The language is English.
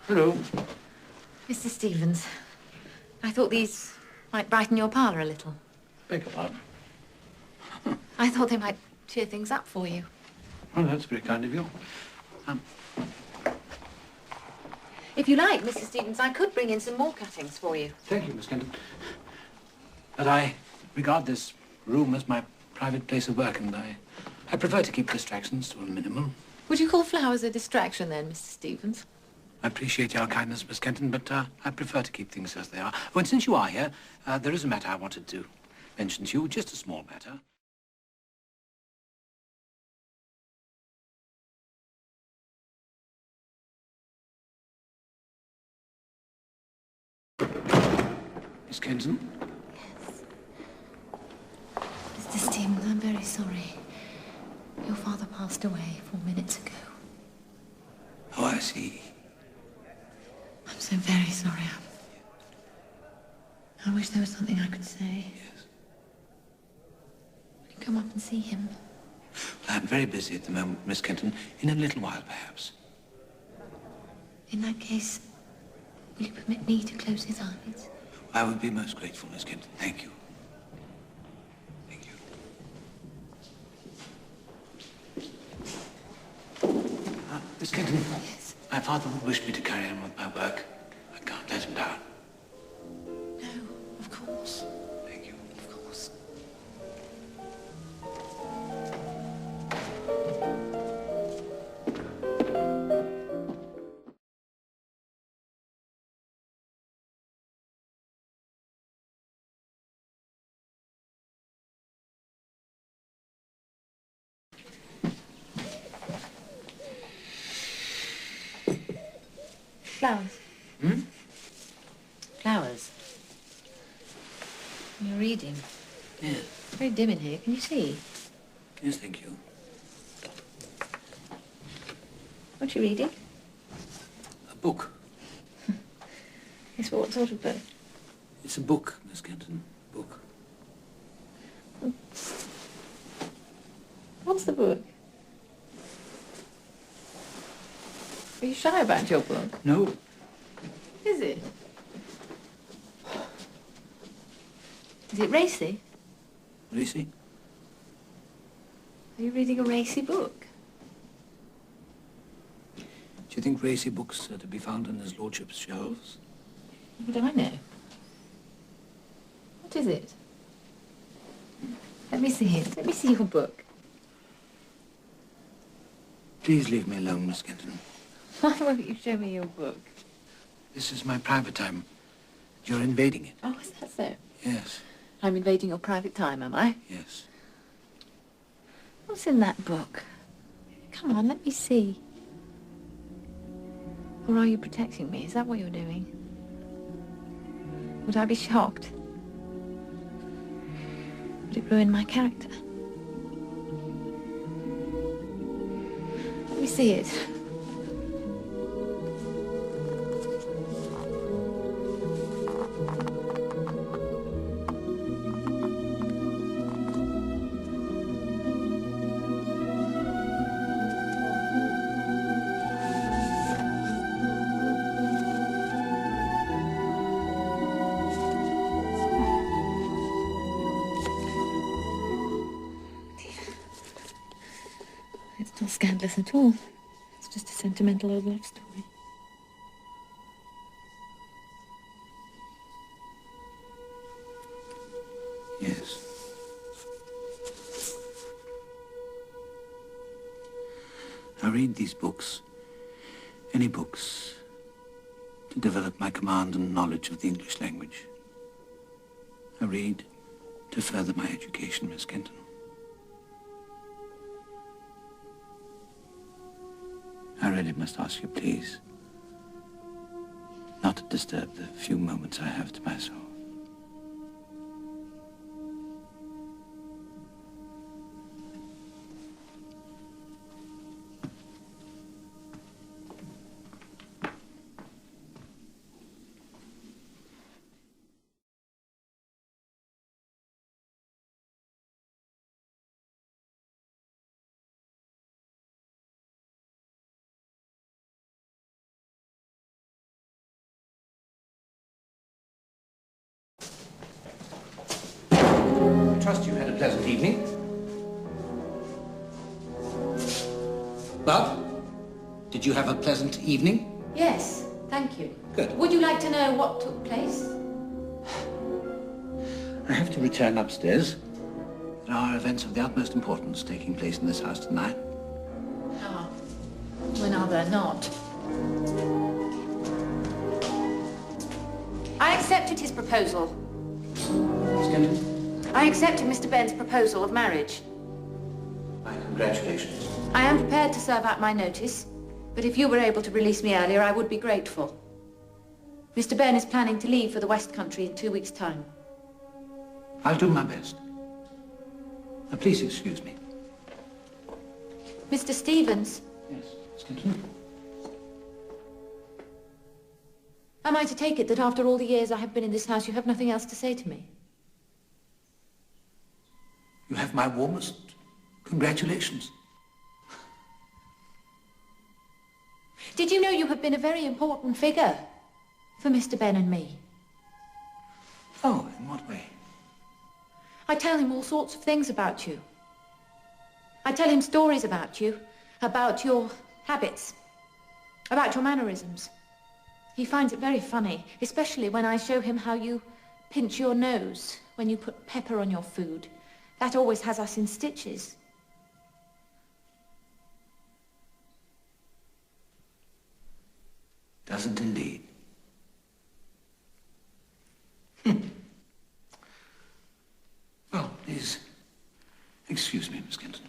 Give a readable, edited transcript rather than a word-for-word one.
Hello. Mr. Stevens, I thought these might brighten your parlour a little. Beg your pardon. I thought they might cheer things up for you. Well, that's very kind of you. If you like, Mr. Stevens, I could bring in some more cuttings for you. Thank you, Miss Kenton. But I regard this room as my private place of work, and I prefer to keep distractions to a minimum. Would you call flowers a distraction then, Mr. Stevens? I appreciate your kindness, Miss Kenton, but I prefer to keep things as they are. Oh, and since you are here, there is a matter I wanted to mention to you, just a small matter. Miss Kenton? Yes. Mr. Stevens, I'm very sorry. Your father passed away 4 minutes ago. Oh, I see. I'm so very sorry. I wish there was something I could say. Yes. Will you come up and see him? I'm very busy at the moment, Miss Kenton. In a little while, perhaps. In that case, will you permit me to close his eyes? I would be most grateful, Miss Kenton. Thank you. Thank you. Miss Kenton. Yes. My father would wish me to carry on with my work. I can't let him down. No, of course. Thank you. Of course. Flowers. Hmm? Flowers. You're reading. Yes. It's very dim in here. Can you see? Yes, thank you. What are you reading? A book. Yes, but what sort of book? It's a book, Miss Kenton. Book. What's the book? Are you shy about your book? No. Is it? Is it racy? Racy? Are you reading a racy book? Do you think racy books are to be found on his lordship's shelves? What do I know? What is it? Let me see it. Let me see your book. Please leave me alone, Miss Kenton. Why won't you show me your book? This is my private time. You're invading it. Oh, is that so? Yes. I'm invading your private time, am I? Yes. What's in that book? Come on, let me see. Or are you protecting me? Is that what you're doing? Would I be shocked? Would it ruin my character? Let me see it. It's not scandalous at all. It's just a sentimental old love story. Yes. I read these books, any books, to develop my command and knowledge of the English language. I read to further my education, Miss Kenton. I really must ask you, please, not to disturb the few moments I have to myself. trust you had a pleasant evening. Love, did you have a pleasant evening? Yes, thank you. Good. Would you like to know what took place? I have to return upstairs. There are events of the utmost importance taking place in this house tonight. Ah, when are there not? I accepted his proposal. Skeleton, I accepted Mr. Benn's proposal of marriage. my congratulations. I am prepared to serve out my notice, but if you were able to release me earlier, I would be grateful. Mr. Benn is planning to leave for the West Country in 2 weeks' time. I'll do my best. Now, please excuse me. Mr. Stevens, Yes, Skeleton? am I to take it that after all the years I have been in this house, you have nothing else to say to me? You have my warmest congratulations. Did you know you have been a very important figure for Mr. Benn and me? Oh, in what way? I tell him all sorts of things about you. I tell him stories about you, about your habits, about your mannerisms. He finds it very funny, especially when I show him how you pinch your nose when you put pepper on your food. That always has us in stitches. Doesn't indeed. Well, please excuse me, Miss Kenton.